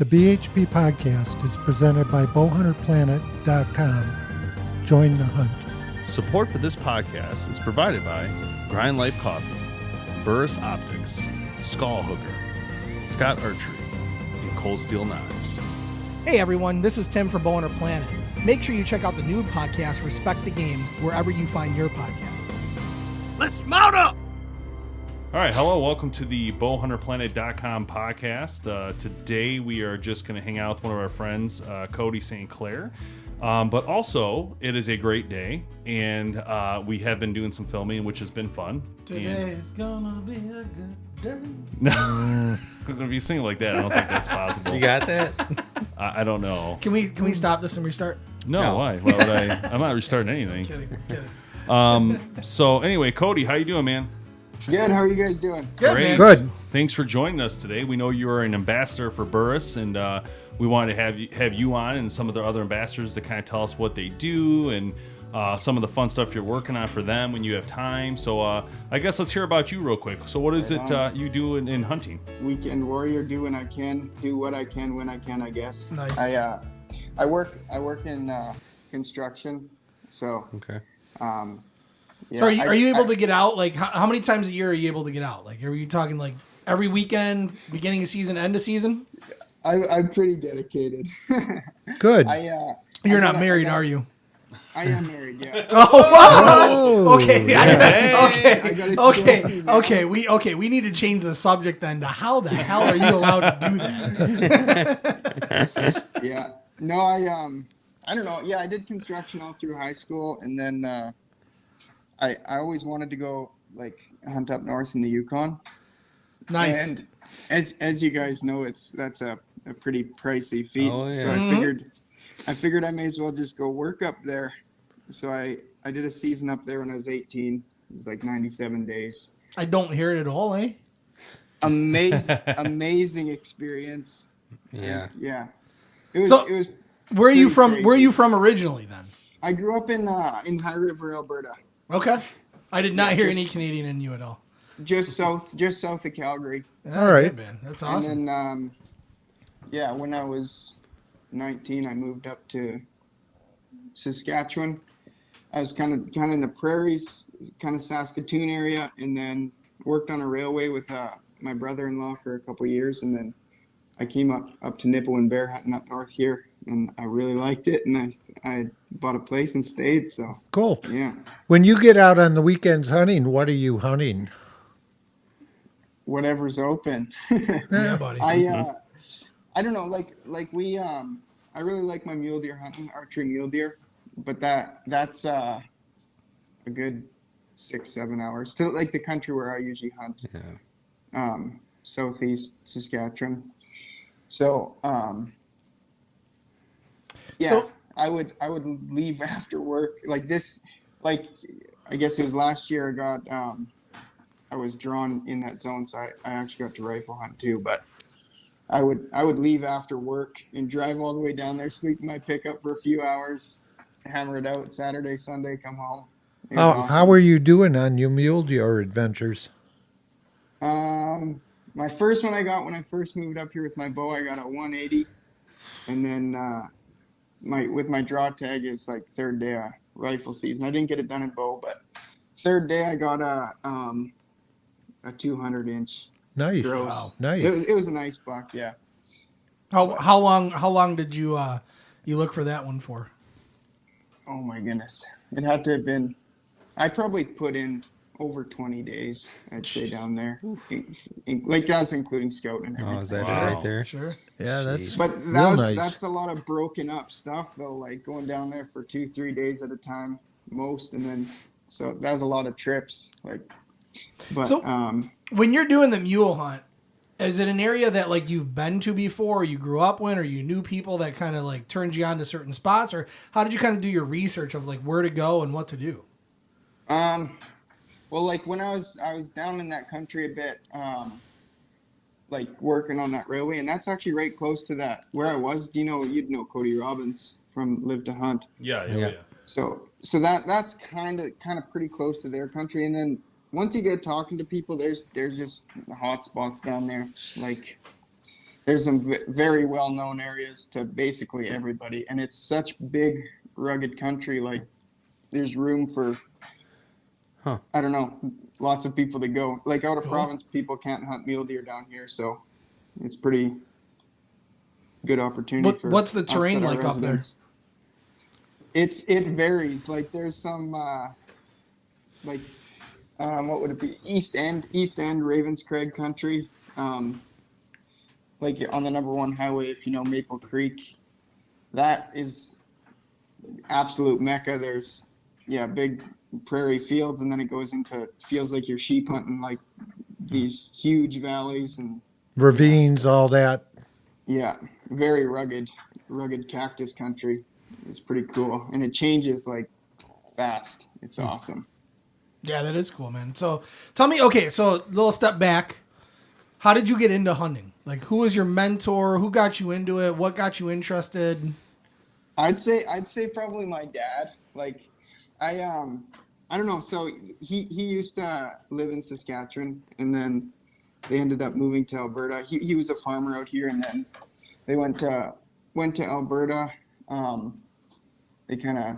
The BHP podcast is presented by BowHunterPlanet.com. Join the hunt. Support for this podcast is provided by Grind Life Coffee, Burris Optics, Skull Hooker, Scott Archery, and Cold Steel Knives. Hey everyone, this is Tim for BowHunter Planet. Make sure you check out the new podcast, Respect the Game, wherever you find your podcasts. Let's mount up! All right, hello, welcome to the BowHunterPlanet.com podcast. Today we are just going to hang out with one of our friends, Cody SinClair. But also, it is a great day, and we have been doing some filming, which has been fun. Today's gonna be a good day. No, if you sing it like that, I don't think that's possible. You got that? I don't know. Can we stop this and restart? No, why? Why would I? I'm not restarting anything. Kidding. So anyway, Cody, how you doing, man? Good. How are you guys doing? Good, Great. man. Good. Thanks for joining us today. We know you are an ambassador for Burris, and we wanted to have you on and some of the other ambassadors to kind of tell us what they do and some of the fun stuff you're working on for them when you have time. So I guess let's hear about you real quick. So what is it you do in hunting? Weekend warrior. Do when I can. Do what I can when I can. I guess. Nice. I work in construction. So. Okay. Yeah, So are you able to get out? Like, how many times a year are you able to get out? Like, are you talking like every weekend, beginning of season, end of season? I'm pretty dedicated. Good. You're not married, are you? I am married. Yeah. Oh, wow. Okay. Hey. Okay. We need to change the subject then to how the hell are you allowed to do that? Yeah. No, I don't know. Yeah, I did construction all through high school, and then I always wanted to go like hunt up north in the Yukon. Nice. And as you guys know, that's a pretty pricey feat. Oh, yeah. So I figured I may as well just go work up there. So I did a season up there when I was 18. It was like 97 days. I don't hear it at all, eh? Amazing experience. Yeah. And, yeah. It was Where are you pretty from? crazy. Where are you from originally then? I grew up in High River, Alberta. Okay. I did not Yeah, hear just- any Canadian in you at all. Just south of Calgary. All right. man. That's awesome. And then when I was 19, I moved up to Saskatchewan. I was kind of in the prairies, kind of Saskatoon area, and then worked on a railway with my brother-in-law for a couple of years, and then I came up to Nipawin bear hunting up north here, and I really liked it, and I bought a place and stayed. So Cool. yeah, When you get out on the weekends hunting, what are you hunting? whatever's open. Yeah, buddy. I don't know, like we I really like my mule deer hunting, archery mule deer, but that's a good 6-7 hours to like the country where I usually hunt. Yeah. Southeast Saskatchewan. So yeah, So- I would leave after work like this. Like I guess it was last year I got I was drawn in that zone, so I actually got to rifle hunt too. But I would leave after work and drive all the way down there, sleep in my pickup for a few hours, hammer it out Saturday, Sunday, come home. It was How are you doing on your mule deer adventures? My first one I got when I first moved up here with my bow, I got a 180, and then with my draw tag is like third day of rifle season. I didn't get it done in bow, but third day I got a 200-inch Nice. gross. Nice. It was a nice buck, yeah. How long did you look for that one for? Oh my goodness, it had to have been. I probably put in over 20 days, I'd say, down there. Like that's including scouting and everything. Oh, is that Wow. right there? Sure. Yeah, that's But real nice. that's a lot of broken up stuff though, like going down there for 2-3 days at a time most, and then so that was a lot of trips. Like, but So- When you're doing the mule hunt, is it an area that like you've been to before, or you grew up in, or you knew people that kind of like turned you on to certain spots, or how did you kind of do your research of like where to go and what to do? well, like when I was down in that country a bit, like working on that railway, and that's actually right close to that where I was. You'd know Cody Robbins from Live to Hunt. Yeah. So that's kind of pretty close to their country, and then once you get talking to people, there's just hot spots down there. Like there's some very well-known areas to basically everybody, and it's such big, rugged country. Like, there's room for, I don't know, lots of people to go. Like, out of province, people can't hunt mule deer down here, so it's pretty good opportunity for what's the us terrain that are like up there? residents. It varies. Like, there's some what would it be? East End, Ravenscraig country. Like on the #1 highway, if you know Maple Creek, that is absolute mecca. There's big prairie fields, and then it goes into, feels like you're sheep hunting, like these huge valleys and Ravines, all that. very rugged cactus country. It's pretty cool, and it changes like fast. It's awesome. Yeah, that is cool, man. So tell me, okay, so a little step back. How did you get into hunting? Like, who was your mentor? Who got you into it? What got you interested? I'd say probably my dad. Like, I don't know. So he used to live in Saskatchewan, and then they ended up moving to Alberta. He was a farmer out here, and then they went to Alberta. They kind of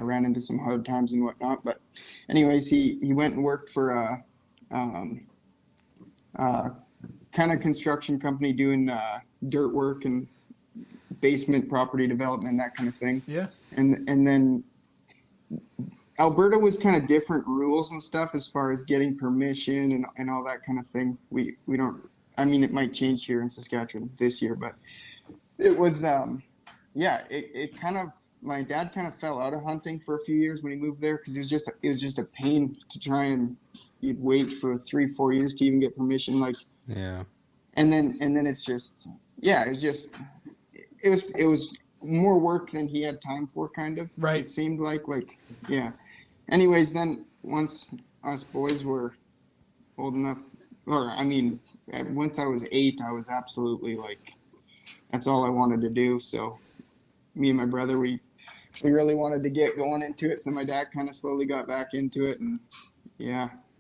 ran into some hard times and whatnot. But anyways, he went and worked for a kind of construction company doing dirt work and basement property development, that kind of thing. Yeah. And then Alberta was kind of different rules and stuff as far as getting permission and all that kind of thing. We don't, I mean, it might change here in Saskatchewan this year, but it was, it kind of, my dad kind of fell out of hunting for a few years when he moved there, because it was just a pain to try, and you'd wait for 3-4 years to even get permission. Like, yeah. And then it's just, it was more work than he had time for, kind of. Right. It seemed like. Anyways, then once us boys were old enough, once I was 8, I was absolutely like, that's all I wanted to do. So me and my brother, we really wanted to get going into it. So my dad kind of slowly got back into it, and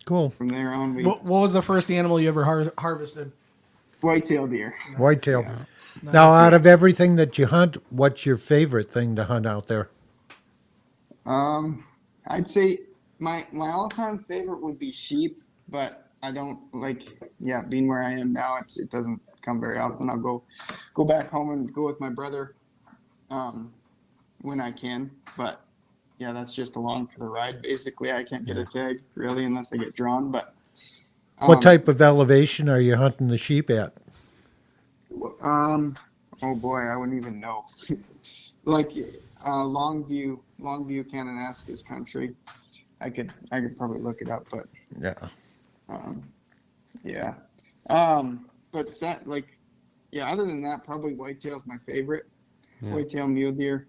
Cool. from there on, What was the first animal you ever harvested? whitetail deer. Whitetail. Yeah. Now, out of everything that you hunt, what's your favorite thing to hunt out there? I'd say my all-time favorite would be sheep, but I don't being where I am now, it doesn't come very often. I'll go back home and go with my brother when I can, but that's just along for the ride. Basically, I can't get a tag really unless I get drawn. But What type of elevation are you hunting the sheep at? oh boy, I wouldn't even know. Like Longview, Kananaskis country. I could probably look it up, but but other than that, probably whitetail's my favorite. Whitetail, mule deer.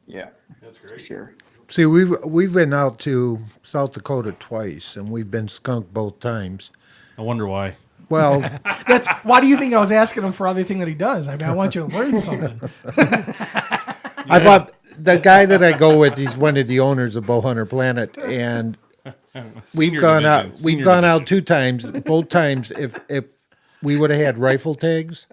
Yeah, That's great. for sure. See, we've been out to South Dakota twice, and we've been skunked both times. I wonder why. Well, That's why do you think I was asking him for everything that he does? I mean, I want you to learn something. I thought the guy that I go with, he's one of the owners of BowHunterPlanet, and we've gone out 2 times. Both times, if we would have had rifle tags,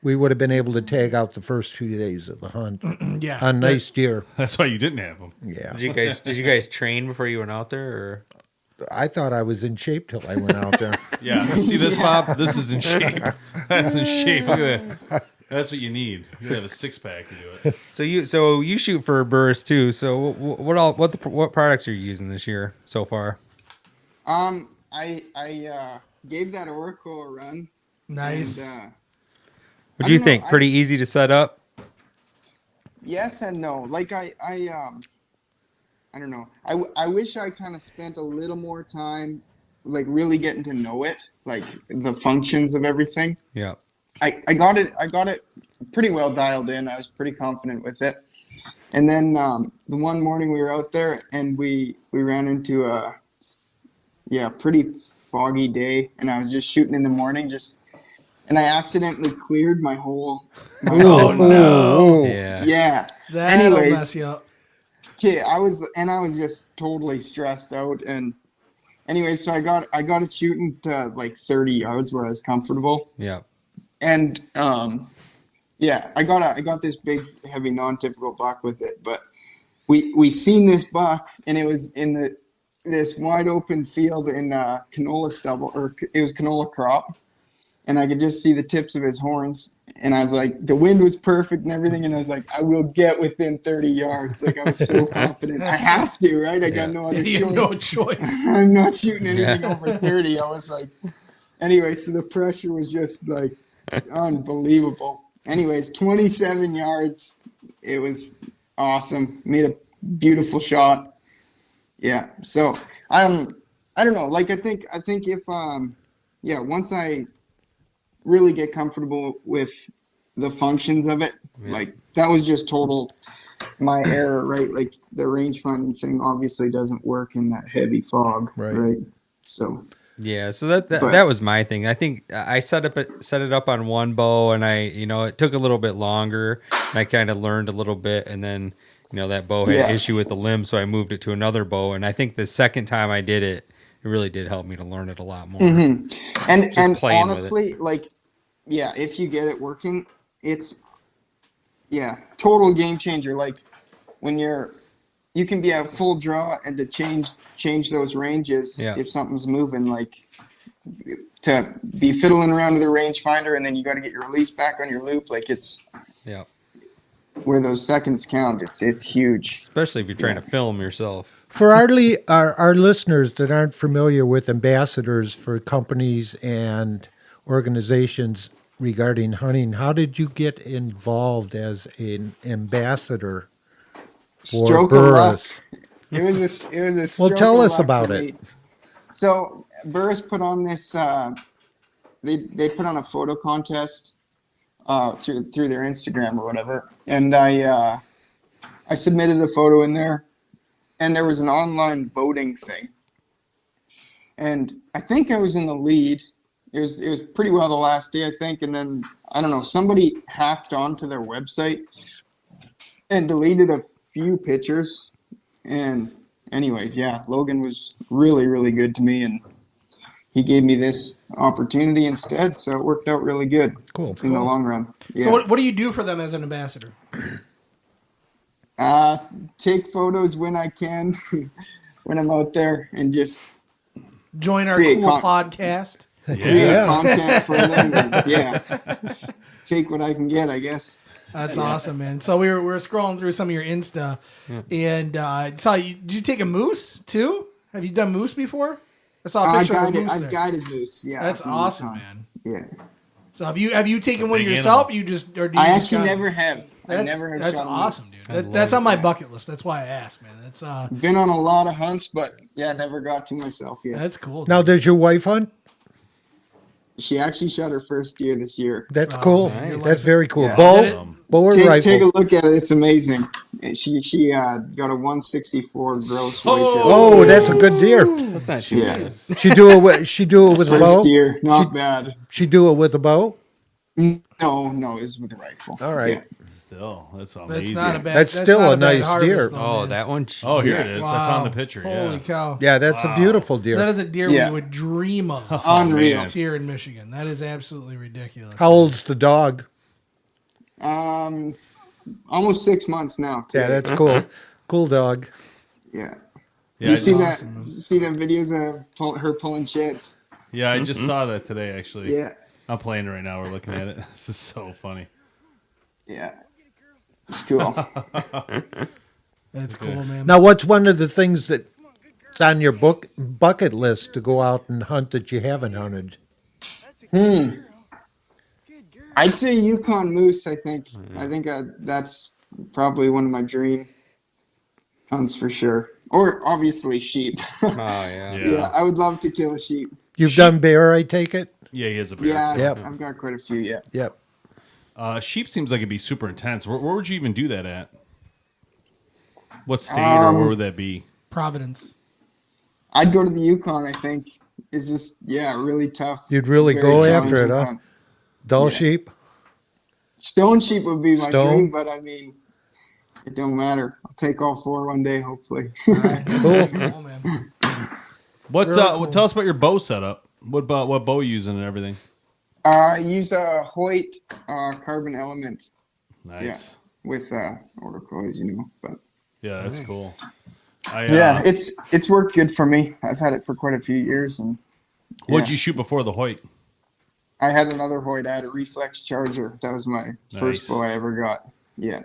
we would have been able to tag out the first 2 days of the hunt Yeah. on nice deer. That's why you didn't have them. Yeah, Did you guys train before you went out there, or? I thought I was in shape till I went out there. Yeah. See this, Bob? This is in shape. That's in shape. Look at that. That's what you need. You have a 6-pack to do it. So you shoot for Burris too. So what products are you using this year so far? I gave that Oracle a run. Nice. And, What do you don't know, think? Pretty easy to set up? yes and no. Like I don't know. I wish I kind of spent a little more time, like really getting to know it, like the functions of everything. Yeah. I got it pretty well dialed in. I was pretty confident with it. And then the one morning we were out there and we ran into a pretty foggy day, and I was just shooting in the morning, and I accidentally cleared my whole. Oh no! Yeah. That'll Anyways, mess you up. okay, I was just totally stressed out, and anyways, so I got it shooting to like 30 yards where I was comfortable. Yeah. And yeah, I got this big, heavy, non-typical buck with it. But we seen this buck, and it was in this wide open field in canola stubble, or it was canola crop, and I could just see the tips of his horns. And I was like, the wind was perfect and everything, and I was like, I will get within 30 yards. Like, I was so confident. I have to, right? I got no other You choice. have no choice. I'm not shooting anything over 30. I was like, anyway, so the pressure was just like unbelievable. Anyways, 27 yards. It was awesome. Made a beautiful shot. Yeah. So I don't know. Like, I think if once I really get comfortable with the functions of it, like, that was just total my error, right? Like, the range finding thing obviously doesn't work in that heavy fog, right? So Yeah, so that was my thing. I think I set it up on one bow, and it took a little bit longer, and I kind of learned a little bit, and then that bow had issue with the limb, so I moved it to another bow, and I think the second time I did it, it really did help me to learn it a lot more. And honestly, like, yeah, if you get it working, it's total game changer. Like, when you can be a full draw, and to change those ranges if something's moving, like, to be fiddling around with the rangefinder, and then you got to get your release back on your loop. Like, it's where those seconds count. It's huge, especially if you're trying to film yourself. For our listeners that aren't familiar with ambassadors for companies and organizations regarding hunting, how did you get involved as an ambassador for stroke of luck. Burris? It was a stroke Well, tell of us luck about for it. me. So Burris put on this. They put on a photo contest through their Instagram or whatever, and I submitted a photo in there, and there was an online voting thing, and I think I was in the lead. It was pretty well the last day, I think, and then I don't know, somebody hacked onto their website and deleted a few pictures. And anyways, Logan was really, really good to me, and he gave me this opportunity instead, so it worked out really good. Cool. In the long run. Yeah. So what do you do for them as an ambassador? Take photos when I can, when I'm out there, and just Join our create cool podcast. create content for them. And, take what I can get, I guess. That's awesome, man. So we were scrolling through some of your Insta, and saw you. Did you take a moose too? Have you done moose before? I saw a picture of a moose. I've guided moose. Yeah, That's from the awesome, time. man. Yeah, So have you taken one big yourself? animal. You just or do you I just actually kinda- never have. I never have. That's shot a awesome, moose. dude. That's on my bucket list. That's why I asked, man. That's Been on a lot of hunts, but never got to myself yet. that's cool. Now, does your wife hunt? She actually shot her first deer this year. That's cool. man, your That's wife- very cool. Yeah. Bow or rifle? Take a look at it. It's amazing. She got a 164 gross whitetail. Oh, that's a good deer. That's not too Yeah. bad. She do it with a bow. First deer, not bad. She do it with a bow. No, it was with a rifle. All right. Still, that's amazing. That's not a bad. That's still not a bad nice harvest, deer. though, Oh, man. that one. Oh, here it is. I Wow. found the picture. Holy cow! Yeah, that's a beautiful deer. That is a deer Yeah. we would dream of Unreal. man. here in Michigan. That is absolutely ridiculous. How old's the dog? Almost 6 months now. Yeah, today. that's cool. Cool dog. Yeah. Yeah, You I see just, that? See them videos of her pulling shits? yeah, I just saw that today. Actually, Yeah. I'm playing it right now. We're looking at it. This is so funny. Yeah. It's cool. That's cool, man. Now, what's one of the things that's on your bucket list to go out and hunt that you haven't hunted? I'd say Yukon moose. I think that's probably one of my dream hunts for sure. Or obviously sheep. Oh yeah. Yeah, I would love to kill a sheep. You've done bear, I take it? Yeah, he is a bear. Yeah, Yep. I've got quite a few. Yeah. Yep. Sheep seems like it'd be super intense. Where would you even do that at? What state Um, or where would that be? Providence. I'd go to the Yukon. I think it's just really tough. You'd really very go after it, challenging huh? hunt. Dull Yeah. sheep? Stone sheep would be my Stone? dream, but I mean, it don't matter. I'll take all four one day, hopefully. All right. Cool, man. What? Really cool. Tell us about your bow setup. What bow you using and everything? I use a Hoyt carbon element. Nice. Yeah, with order coils, but Yeah, that's cool. yeah, it's worked good for me. I've had it for quite a few years, and What'd you shoot before the Hoyt? I had another Hoyt. I had a reflex charger. That was my first bow I ever got. Yeah.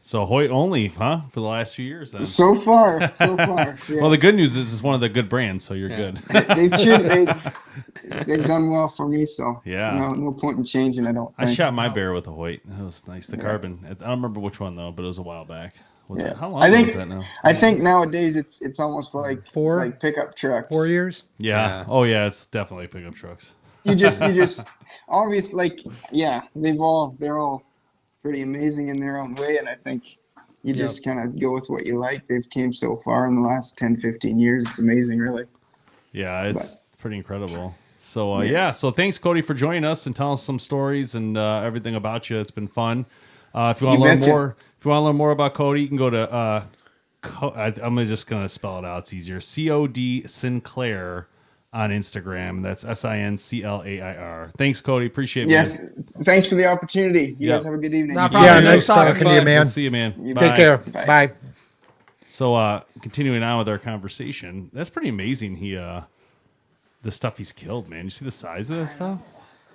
So Hoyt only, huh? For the last few years, then. So far. Yeah. Well, the good news is it's one of the good brands, so you're good. They've done well for me, so Yeah. no point in changing. I don't think. I shot my bear with a Hoyt. That was nice. The carbon. I don't remember which one though, but it was a while back. Was it? How long was that now? I think nowadays it's almost like like pickup trucks. 4 years. Yeah. Oh yeah, it's definitely pickup trucks. You just obviously they're all pretty amazing in their own way, and I think you just kind of go with what you like. They've came so far in the last 10, 15 years. It's amazing, really. Yeah, it's pretty incredible. So so thanks, Cody, for joining us and telling us some stories and everything about you. It's been fun. If you want to learn more about Cody, you can go to I'm just gonna spell it out. It's easier. Cody SinClair on Instagram. That's SINCLAIR. Thanks, Cody. Appreciate it. Yeah, thanks for the opportunity. You guys have a good evening. No problem. Yeah, nice talking to you, man. We'll see you, man. Take Bye. care. Bye. Bye. So continuing on with our conversation, that's pretty amazing. The stuff he's killed, man. You see the size of that stuff?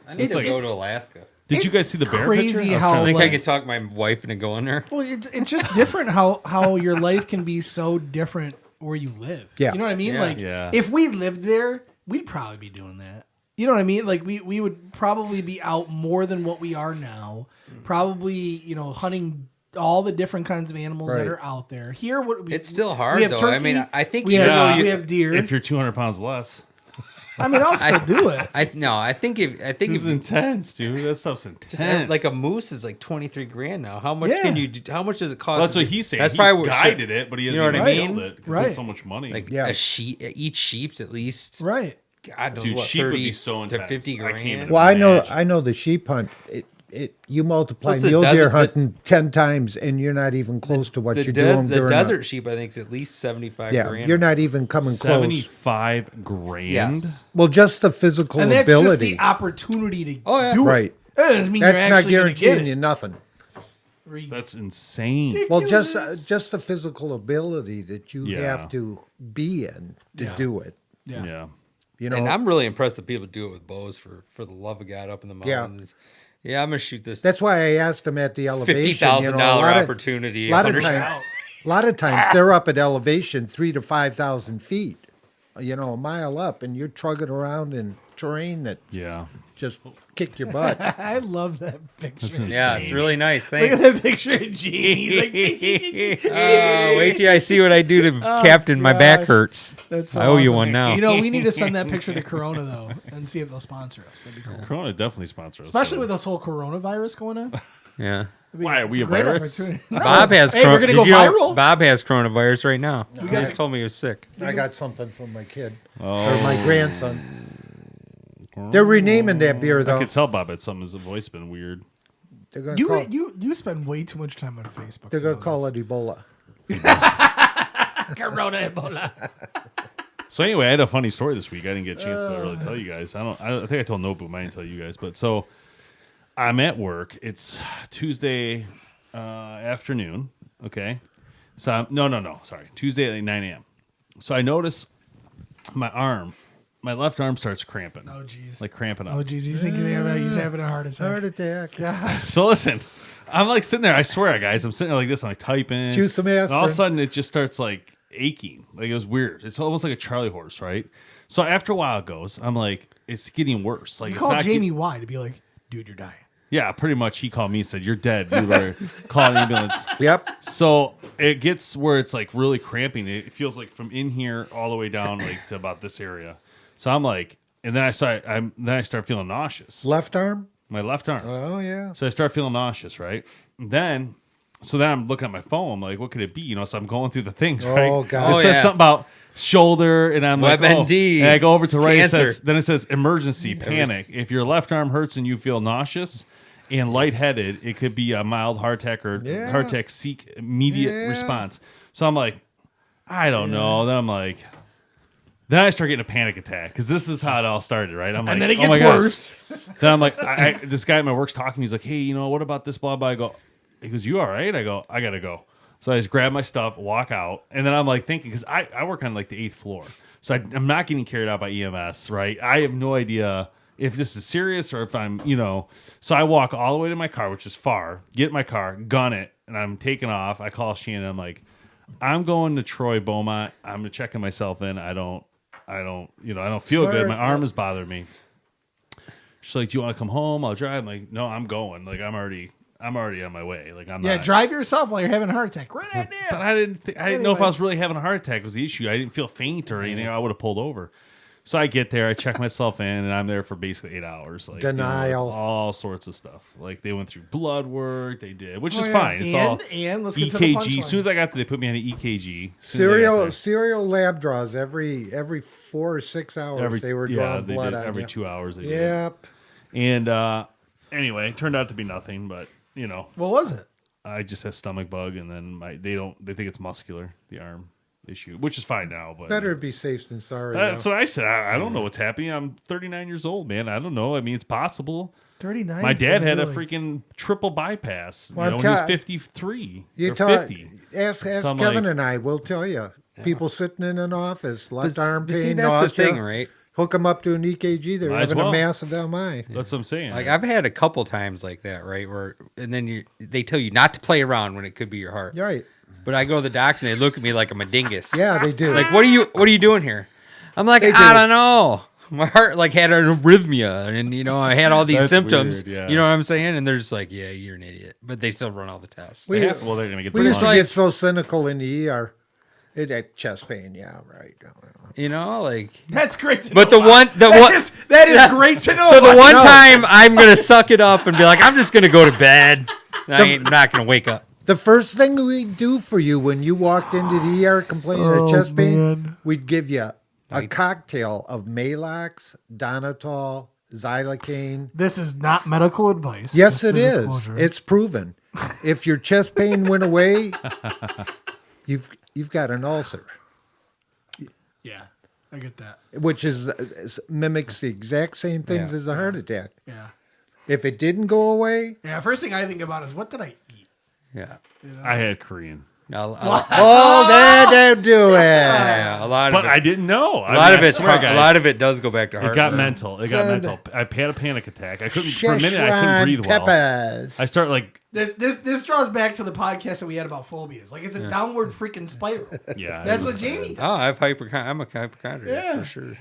I need to like- go to Alaska. Did you guys see the bear crazy picture? how- I think I like- could talk my wife into going there. Well, it's just different how your life can be so different where you live. Yeah. You know what I mean? Yeah. Like, Yeah. if we lived there, we'd probably be doing that. You know what I mean? Like, we would probably be out more than what we are now. Probably, hunting all the different kinds of animals that Right. are out there. Here, It's still hard, we have though. turkey, I mean, I think we you have, know, we have deer. If you're 200 pounds less. I mean, I'll still do it. I think if It's intense, dude. That stuff's intense. just like a moose is like 23 grand now. How much Yeah. can you do? How much does it cost? Well, that's what he's saying. That's He's probably what guided it, but he hasn't know what even I killed mean? it because Right. it's so much money. like Yeah. a sheep. Each sheep's at least Right. God knows Dude, what, sheep would 30 be so to intense. 50 I can't grand. even- Well, Imagine. I know the sheep hunt. You multiply Plus the mule deer desert- hunting 10 times, and you're not even close to what The, you're doing the during desert sheep, I think, is at least 75 Yeah, grand. you're not even coming close. 75 grand. Yes. Well, just the physical And that's just ability, the opportunity to Oh, yeah. do it. right? That doesn't mean That's you're not actually gonna get guaranteeing it. you nothing. That's insane. Well, just the physical ability that you Yeah. have to be in to do it. Yeah. Yeah. You know, And I'm really impressed that people do it with bows for the love of God up in the Yeah. mountains. Yeah, I'm gonna shoot this. that's why I asked them at the elevation. $50,000 a lot of- opportunity. A lot of 100 times, they're up at elevation 3,000 to 5,000 feet. A mile up, and you're trugging around in terrain that Yeah. just kick your butt. I love that picture. That's Yeah, it's really nice. Look at Thanks. that picture of Gene. He's like, Wait till I see what I do to Captain. My back gosh. hurts. That's I owe you awesome. one now. We need to send that picture to Corona though, and see if they'll sponsor us. That'd be cool. Corona definitely sponsors us. Especially with this whole coronavirus going on. Yeah. Why, are we It's a great virus? opportunity. Bob has. Hey, we're gonna go viral. Bob has coronavirus right now. He got- just told me he was sick. I got something from my kid Oh. or my grandson. They're renaming that beer I though. could tell Bob had something. His voice been weird. They're gonna call, You spend way too much time on Facebook. they're gonna call it Ebola. Corona Ebola. So anyway, I had a funny story this week. I didn't get a chance to really tell you guys. I think I told Nobu. I didn't tell you guys. But so I'm at work. It's Tuesday afternoon. Okay. So no. Sorry, Tuesday at like 9 a.m. So I notice my left arm starts cramping. Oh jeez. Like cramping up. Oh jeez. He's thinking he's having a heart attack. Heart attack. So listen, I'm like sitting there. I swear, guys, I'm sitting there like this. I'm like typing. Choose some And all of a aspirin. sudden, it just starts like aching. Like it was weird. It's almost like a Charlie horse, right? So after a while, it goes. I'm like, it's getting worse. Like You it's call not Jamie Y to be like, dude, you're dying. yeah, pretty much. He called me and said, "You're dead. You better call an ambulance." Yep. So it gets where it's like really cramping. It feels like from in here all the way down like to about this area. So I'm like, and then I start feeling nauseous. Left arm. My left arm. Oh yeah. So I start feeling nauseous, right? Then I'm looking at my phone. I'm like, what could it be? So I'm going through the things, right? Oh, God. It Oh, says yeah. something about shoulder, and I'm like, WebMD. And I go over to right. Cancer. Then it says emergency, panic. If your left arm hurts and you feel nauseous and lightheaded, it could be a mild heart attack or Yeah. heart attack. Seek immediate Yeah. response. So I'm like, I don't know. Then I'm like, Then I start getting a panic attack because this is how it all started, right? I'm like, And then it oh gets my God. worse. Then I'm like, this guy at my work's talking. He's like, hey, you know, what about this, blah, blah. I go, he goes, you all right? I go, I got to go. So I just grab my stuff, walk out. And then I'm like thinking, because I work on like the 8th floor. So I'm not getting carried out by EMS, right? I have no idea if this is serious or if I'm, you know. So I walk all the way to my car, which is far, get in my car, gun it, and I'm taking off. I call Shannon. I'm like, I'm going to Troy Beaumont. I'm checking myself in. I don't feel Smart. good. My arm is bothering me. She's like, do you want to come home? I'll drive. I'm like, no, I'm going. Like, I'm already on my way. Like, I'm Yeah, not. drive yourself while you're having a heart attack. Great idea. But I didn't know if I was really having a heart attack was the issue. I didn't feel faint or anything. I would have pulled over. So I get there, I check myself in, and I'm there for basically 8 hours. Like, Denial. dealing with all sorts of stuff. Like, they went through blood work, they did, which is fine. It's all And let's get to the EKG. punchline. As soon as I got there, they put me on an EKG. As soon as I got there. Serial lab draws every 4 or 6 hours. They were drawing they blood did. on Every you. 2 hours. They did. Yep. And anyway, it turned out to be nothing, but you know, What was it? I just had stomach bug, and then they think it's muscular, the arm issue, which is fine now. But Better be safe than sorry. that's though. what I said. I don't know what's happening. I'm 39 years old, man. I don't know. I mean, it's possible. 39. My dad had a really. freaking triple bypass. Well, When he was 53 You or taught, 50. ask So I'm Kevin like- and I. We'll tell you. People sitting in an office, left arm But pain, see, that's nausea. the thing, right? Hook them up to an EKG. They're Might as having well. a massive MI. That's what I'm saying. Like I've had a couple times like that, right? Where and then they tell you not to play around when it could be your heart. You're right. But I go to the doctor and they look at me like I'm a dingus. Yeah, they do. Like what are you doing here? I'm like, They do. I don't know. My heart like had an arrhythmia, and I had all these That's symptoms. weird, yeah. You know what I'm saying? And they're just like, yeah, you're an idiot. But they still run all the tests. we they're going to get we the used to money. get so cynical in the ER. It had chest pain. Yeah, right. Like. That's great to But know. That is great to know. So the one No. time I'm gonna suck it up and be like, I'm just gonna go to bed. I ain't not gonna wake up. The first thing we do for you when you walked into the ER complaining of chest pain, we'd give you a cocktail of Maalox, Donatol, Xylocaine. This is not medical advice. Yes, Just it for is. disclosure. It's proven. If your chest pain went away, you've got an ulcer, Yeah, I get that. which mimics the exact same things Yeah. as a heart attack. Yeah. If it didn't go away, Yeah, first thing I think about is what did I eat? Yeah. I had Korean. No, oh, that'll do it. yeah, a lot But of I it. didn't know. A lot of it's swear, heart, a guys, lot of it does go back to it heart. got rate. mental. It got Send- mental. I had a panic attack. I couldn't for a minute. I couldn't Szechuan breathe well. peppers. I start like This draws back to the podcast that we had about phobias. Like it's a downward freaking spiral. yeah. That's it what was- Jamie does. Oh, I'm a hypochondriac Yeah. for sure.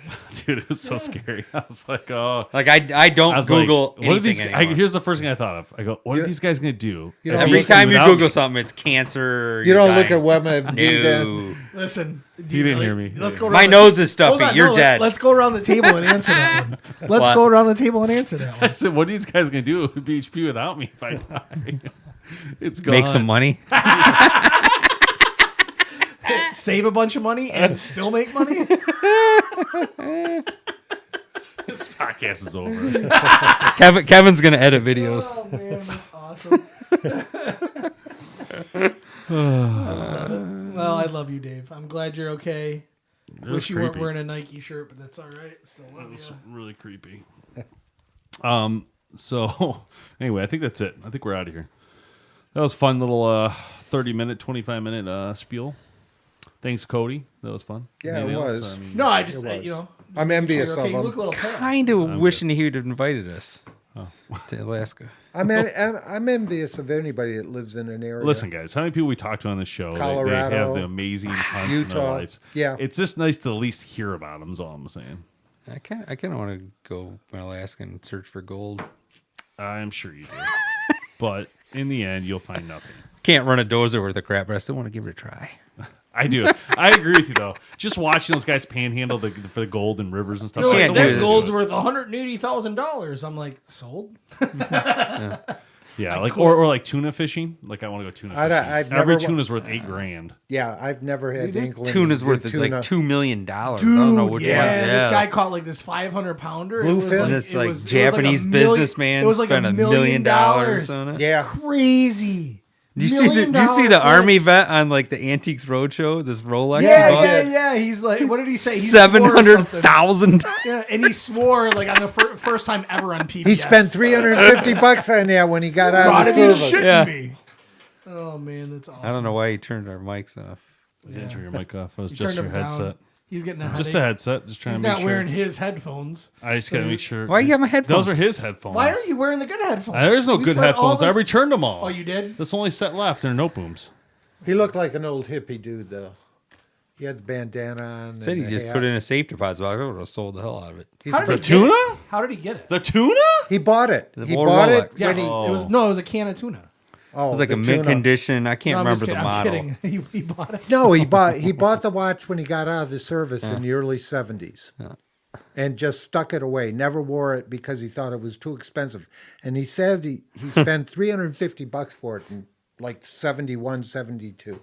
Dude, it was so scary. I was like, oh. Like I don't I was Google like, what are anything these? anymore. Here's the first thing I thought of. I go, what are these guys gonna do? You know, Every look- time you without Google me? something, it's cancer. You don't look at what WebMD then. No. Listen, You didn't hear me. Let's go. Around My the- nose is stuffy. Hold on, You're no, dead. Let's go around the table and answer that one. Let's What? go around the table and answer that I one. said, what are these guys gonna do with BHP without me if I die? It's gone. Make some money. Save a bunch of money and still make money. This podcast is over. Kevin's gonna edit videos. Oh man, that's awesome. Well, I love you, Dave. I'm glad you're okay. It Wish was you weren't creepy. wearing a Nike shirt, but that's all right. Still love It was you. really creepy. So anyway, I think that's it. I think we're out of here. That was a fun little 30-minute, 25-minute spiel. Thanks, Cody. That was fun. Yeah, Anything it else? was. I mean, No, I just was. you know. I'm envious Okay, of you look a them. little pale. Kind of wishing he would have invited us to Alaska. I'm envious of anybody that lives in an area. Listen, guys, how many people we talk to on this show? They have Colorado, the amazing hunts in their Utah. lives. Yeah. It's just nice to at least hear about them, is all I'm saying. I kind of want to go to Alaska and search for gold. I'm sure you do. But in the end, you'll find nothing. Can't run a dozer worth of crap, but I still want to give it a try. I do. I agree with you, though. Just watching those guys panhandle for the gold and rivers and stuff. You're Can't like, do that it. gold's worth $180,000. I'm like, sold? Yeah, like or like tuna fishing. Like I want to go tuna I'd- fishing. I've Every never wa- tuna's worth $8,000. Yeah, I've never had the inkling. Tuna's to worth do like tuna. $2 million. I don't know which yeah, ones. this guy caught like this 500-pounder. Bluefin? This like Japanese businessman It was like spent $1 $1 million on it. Yeah, Crazy. Did you see the army vet on like the Antiques Roadshow? This Rolex. Yeah. He's like, what did he say? He $700,000. Yeah, and he swore like on the first time ever on PBS. He spent $350 on that when he got out of the service. Shitting me. Oh man, that's awesome. I don't know why he turned our mics off. You didn't turn your mic off. It was You just turned your him down. headset. He's getting a Just a headset. Just trying He's to make not sure. wearing his headphones. I just got to make sure. Why you got my headphones? Those are his headphones. Why are you wearing the good headphones? There's no We good spent all headphones. I this- returned them all. Oh, you did? That's the only set left. They're no booms. He looked like an old hippie dude, though. He had the bandana on. Said he and just hat. put it in a safe deposit box. I would have sold the hell out of it. He's How did a he big- get Tuna? it? How did he get it? The tuna? He bought it. The He old bought it Rolex. Yes, when he. Oh. it was a can of tuna. Oh, It was like the a mint tuna. condition. I can't No, I'm just remember the kidding. model. I'm kidding. He bought it. No, he bought the watch when he got out of the service in the early 70s. And just stuck it away. Never wore it because he thought it was too expensive. And he said he spent $350 for it in like 71, 72.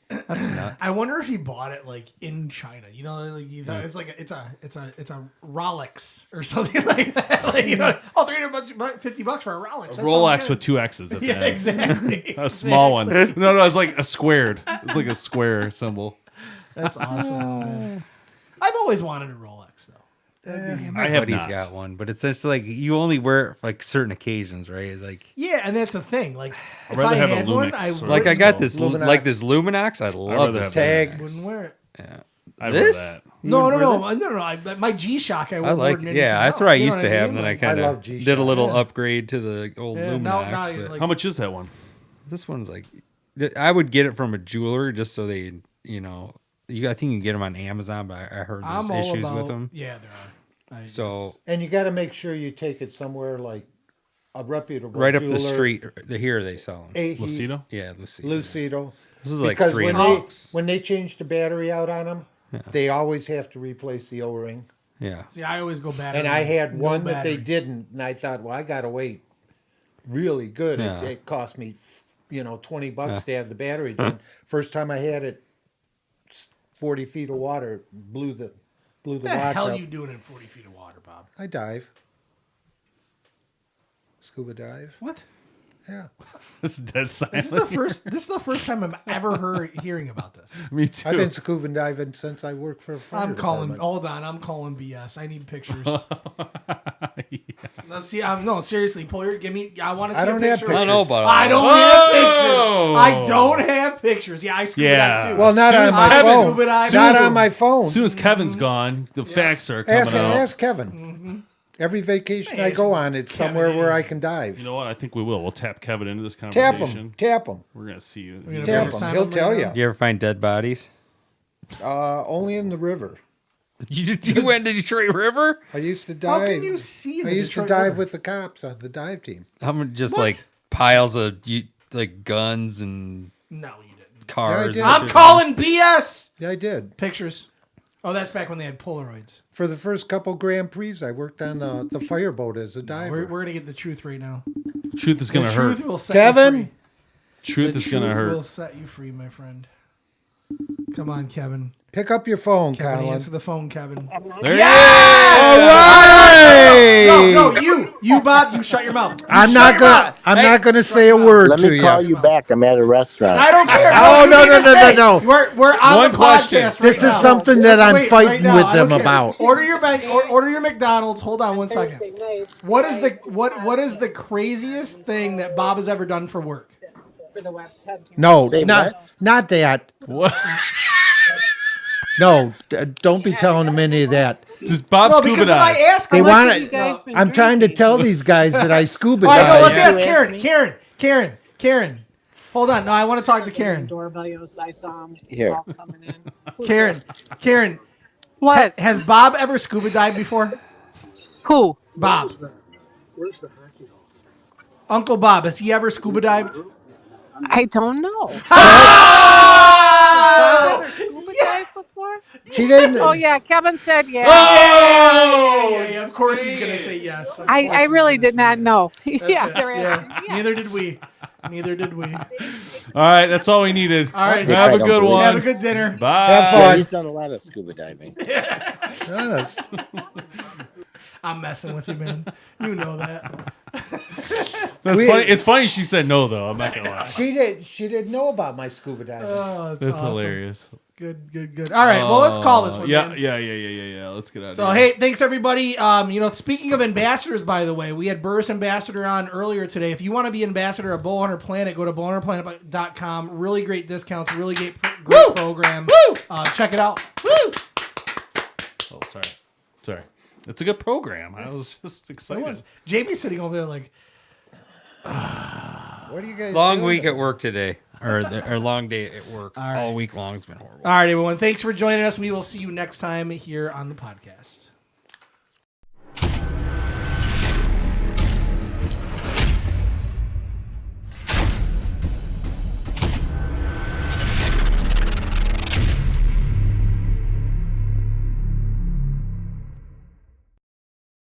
That's nuts. I wonder if he bought it like in China. You know, like you thought it's like it's a Rolex or something like that. Like, you know, $350 for a Rolex. That sounds Rolex good. with two X's at the Yeah, end. exactly. A small one. No, it's like a squared. It's like a square symbol. That's awesome, man. I've always wanted a Rolex though. I have Buddy's not. got one, but it's just like you only wear it for like certain occasions, right? Like, Yeah, and that's the thing. Like, if rather I have a had one, Lumix I or- like I got this Luminox. like this Luminox. I love rather this have thing. Tag. wouldn't wear it. I This? wear that. No. My G-Shock, I I wouldn't like wear it. Yeah, that's what I used to have, and then I Like, kind love of G-Shock. did a little upgrade to the old Yeah, Luminox. now you're but like- How much is that one? this one's like, I would get it from a jeweler just so they, you know, I think you can get them on Amazon, but I heard there's I'm all issues about, with them. Yeah, there are. So And you got to make sure you take it somewhere like a reputable right up the jeweler. street, here they sell them. Lucido? Yeah, Lucy. Lucido. This was like Because $300. when they change the battery out on them, they always have to replace the O-ring. Yeah. See, I always go battery. And I had no one that they battery. didn't, and I thought, well, I got to wait really good. Yeah. It cost me, $20 to have the battery done. First time I had it, 40 feet of water blew the What the watch hell up. are you doing in 40 feet of water, Bob? I dive. Scuba dive. What? Yeah. This is dead silent. This is the first time I'm ever hearing about this. Me too. I've been scuba diving since I worked for a fire I'm calling. department. Hold on, I'm calling BS. I need pictures. Let's see. No, seriously, pull your. Give me. I want to see I don't a have picture. I don't know about all I that. don't have pictures. I don't have pictures. Yeah, I scuba Yeah. dive too. Well, not on my Kevin phone. scuba dive. Not Susan. on my phone. As soon as Kevin's gone, the facts are coming out. Ask Kevin. Every vacation I go on, it's Kevin, somewhere where yeah. I can dive. You know what? I think we will. We'll tap Kevin into this Tap conversation. him. Tap him. We're gonna see you. gonna Tap FaceTime him. He'll him tell right you. now? You ever find dead bodies? Only in the river. You went to Detroit River? I used to How dive. can you see in I the used to Detroit dive River? with the cops on the dive team. I'm just What? like piles of like guns and No, you didn't. cars. Yeah, and I I'm shit. calling BS. Yeah, I did. Pictures. Oh, that's back when they had Polaroids. For the first couple Grand Prix, I worked on the fireboat as a diver. We're gonna get the truth right now. Truth is gonna The hurt. truth will set Kevin? you free. Truth The is gonna truth hurt. will set you free, my friend. Come on, Kevin. Pick up your phone, Kevin, Colin. answer the phone, Kevin. There No, you, Bob, you shut your mouth. You I'm shut not your gonna. mouth. I'm not gonna say a word Let to me you. call you back. I'm at a restaurant. I don't care. Oh, you no, need no, to no, stay. no. We're on One the question. podcast This right is now. something that Listen, I'm wait, fighting right now, with I don't them care. about. Order your McDonald's. Hold on one second. What is the craziest thing that Bob has ever done for work? For the website. No, Say not that. What? No, don't be telling them any of that. Does Bob No, scuba because if I dive? ask, They him, want have you guys to. been I'm trying to drinking? tell these guys that I scuba all right, no, let's dive. ask Karen. Hold on. No, I want to talk to Karen. Doorbell, I saw him Here. all coming in. Who's Karen, this? What? has Bob ever scuba dived before? Who? Bob. Uncle Bob, has he ever scuba dived? I don't know. Scuba dive before? She didn't. Oh yeah, Kevin said yeah. Yeah, of course he's gonna say yes. Of course I he's really gonna did say not yes. know. That's Yeah, it. they're Yeah. asking. Yeah. Neither did we. Neither did we. All right, that's all we needed. All right. have a I don't good believe one. Have a good dinner. Bye. Have Yeah, fun. he's done a lot of scuba diving. Honest. I'm messing with you, man. You know that. That's funny. It's funny she said no though. I'm not gonna lie. She didn't know about my scuba diving. Oh, That's awesome. hilarious. Good. All right, well, let's call this one. Yeah. then. Yeah. Let's get out of So, here. hey, thanks, everybody. Speaking of ambassadors, by the way, we had Burris Ambassador on earlier today. If you want to be ambassador of BowHunterPlanet, go to BowHunterPlanet.com. Really great discounts, really great program. Check it out. Oh, sorry. It's a good program. I was just excited. Jamie's sitting over there like, What are you guys Long doing? week at work today, or long day at work. right. All week long has been horrible. all right, everyone. Thanks for joining us. We will see you next time here on the podcast.